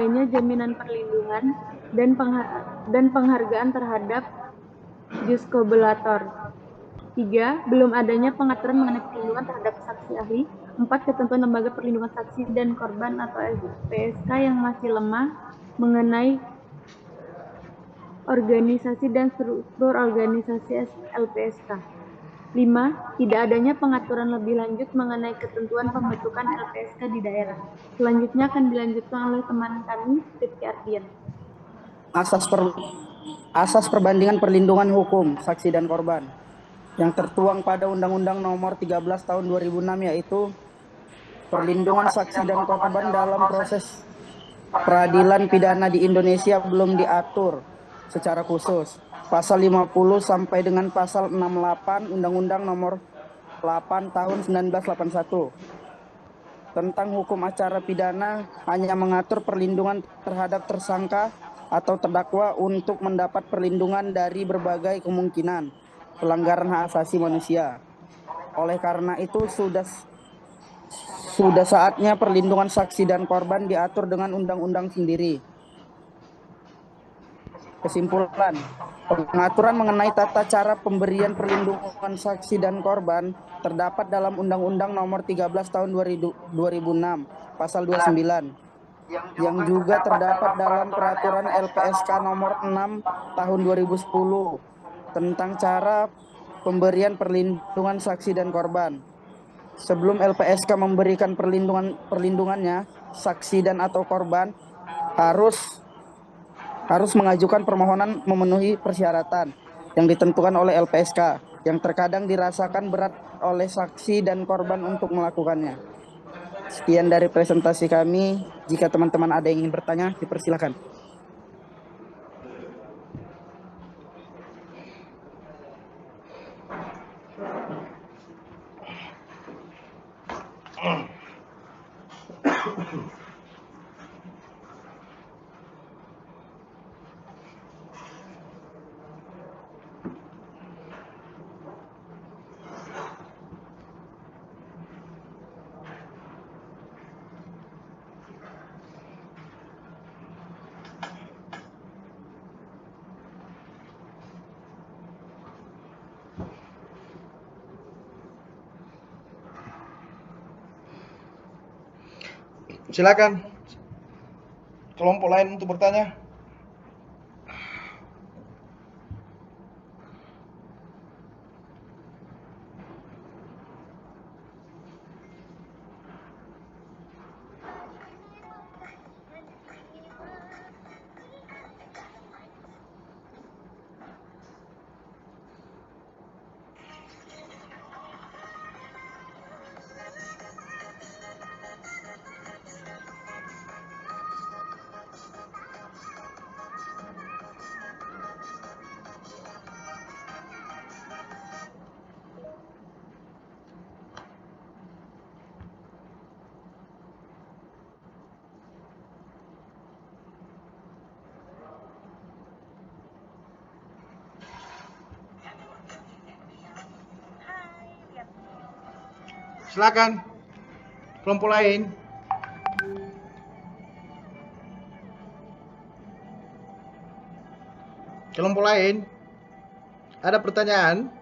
adanya jaminan perlindungan dan penghargaan terhadap jus kobulator. 3. Belum adanya pengaturan mengenai perlindungan terhadap saksi ahli. 4. Ketentuan lembaga perlindungan saksi dan korban atau LPSK yang masih lemah mengenai organisasi dan struktur organisasi LPSK. 5. Tidak adanya pengaturan lebih lanjut mengenai ketentuan pembentukan LPSK di daerah. Selanjutnya akan dilanjutkan oleh teman kami, Rifki Ardian. Asas perbandingan perlindungan hukum saksi dan korban yang tertuang pada Undang-Undang Nomor 13 Tahun 2006, yaitu perlindungan saksi dan korban dalam proses peradilan pidana di Indonesia belum diatur secara khusus. Pasal 50 sampai dengan pasal 68 Undang-Undang Nomor 8 Tahun 1981 tentang hukum acara pidana hanya mengatur perlindungan terhadap tersangka atau terdakwa untuk mendapat perlindungan dari berbagai kemungkinan pelanggaran hak asasi manusia. Oleh karena itu sudah saatnya perlindungan saksi dan korban diatur dengan undang-undang sendiri. Kesimpulan, pengaturan mengenai tata cara pemberian perlindungan saksi dan korban terdapat dalam Undang-Undang Nomor 13 Tahun 2006, Pasal 29, yang juga terdapat dalam Peraturan LPSK Nomor 6 Tahun 2010 tentang cara pemberian perlindungan saksi dan korban. Sebelum LPSK memberikan perlindungannya, saksi dan atau korban harus mengajukan permohonan memenuhi persyaratan yang ditentukan oleh LPSK yang terkadang dirasakan berat oleh saksi dan korban untuk melakukannya. Sekian dari presentasi kami. Jika teman-teman ada yang ingin bertanya, dipersilakan. Silakan kelompok lain untuk bertanya. Silakan kelompok lain. Kelompok lain, ada pertanyaan?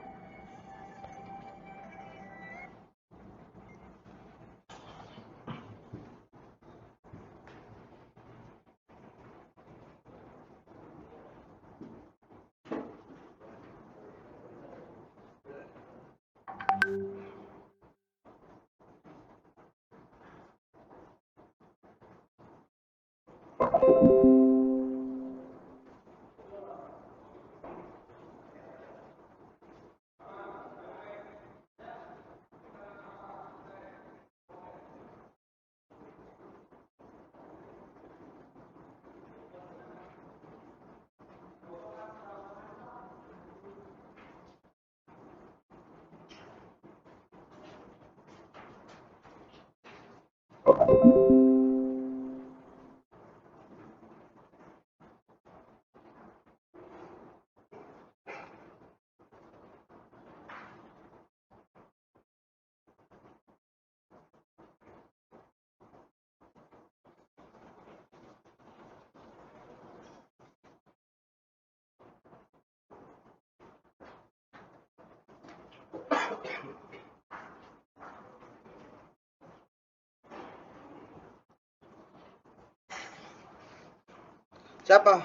Siapa?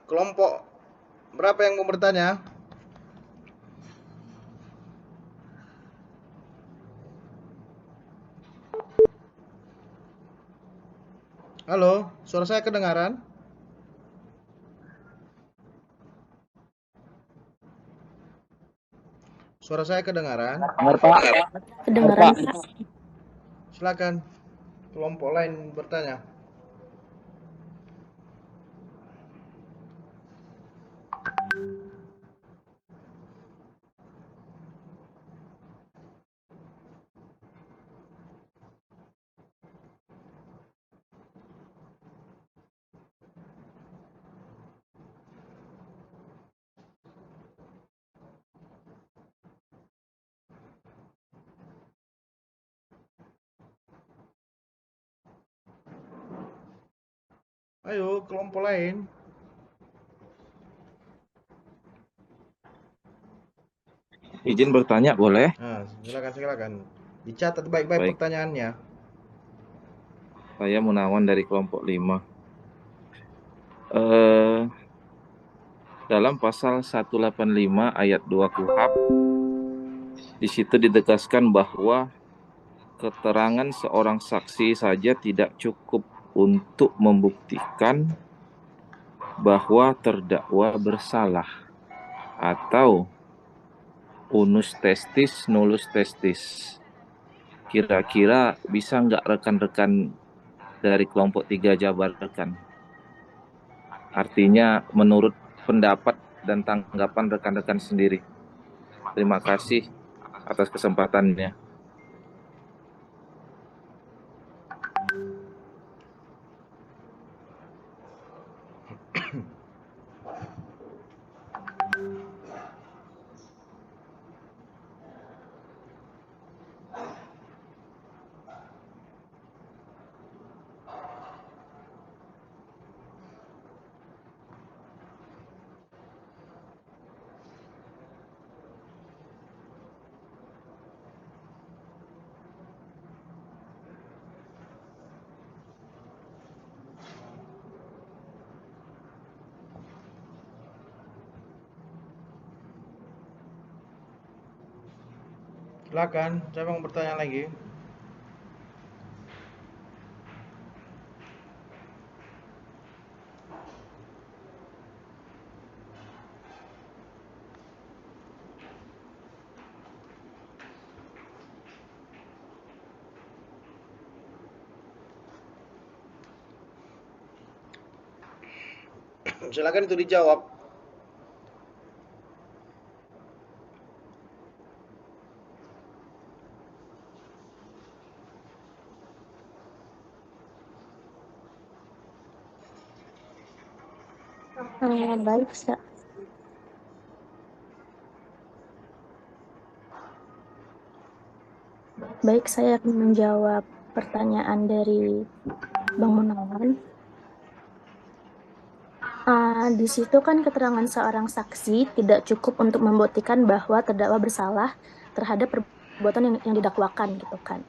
Kelompok berapa yang mau bertanya? Halo, suara saya kedengaran? Suara saya kedengaran? Dengar Pak. Kedengaran, Pak. Silakan. Kelompok lain bertanya. Ayo, kelompok lain. Izin bertanya boleh? Nah, silakan. Dicatat baik-baik Baik. pertanyaannya. Saya Munawan dari kelompok 5. Dalam pasal 185 ayat 2 KUHP, di situ ditegaskan bahwa keterangan seorang saksi saja tidak cukup untuk membuktikan bahwa terdakwa bersalah, atau unus testis nullus testis. Kira-kira bisa nggak rekan-rekan dari kelompok 3 jabarkan? Artinya menurut pendapat dan tanggapan rekan-rekan sendiri. Terima kasih atas kesempatannya. Silakan, siapa yang bertanya lagi? Silakan itu dijawab. Baik, Sa. Baik, saya akan menjawab pertanyaan dari Bang Munawan. Di situ kan keterangan seorang saksi tidak cukup untuk membuktikan bahwa terdakwa bersalah terhadap perbuatan yang didakwakan gitu kan.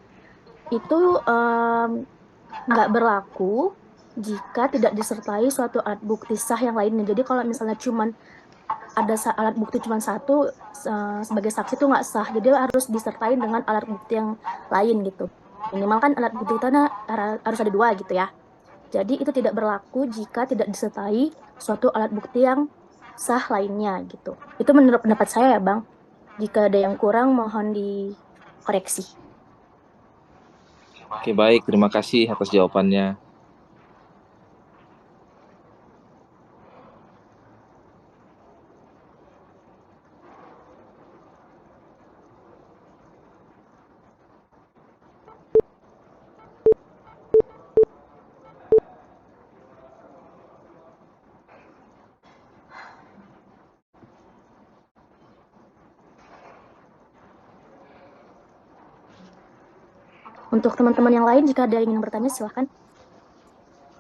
Itu nggak berlaku jika tidak disertai suatu alat bukti sah yang lainnya. Jadi kalau misalnya cuman ada alat bukti cuma satu sebagai saksi itu nggak sah. Jadi harus disertai dengan alat bukti yang lain gitu. Minimal kan alat bukti itu harus ada 2 gitu ya. Jadi itu tidak berlaku jika tidak disertai suatu alat bukti yang sah lainnya gitu. Itu menurut pendapat saya ya Bang. Jika ada yang kurang mohon dikoreksi. Oke, baik. Terima kasih atas jawabannya. Untuk teman-teman yang lain jika ada yang ingin bertanya silahkan.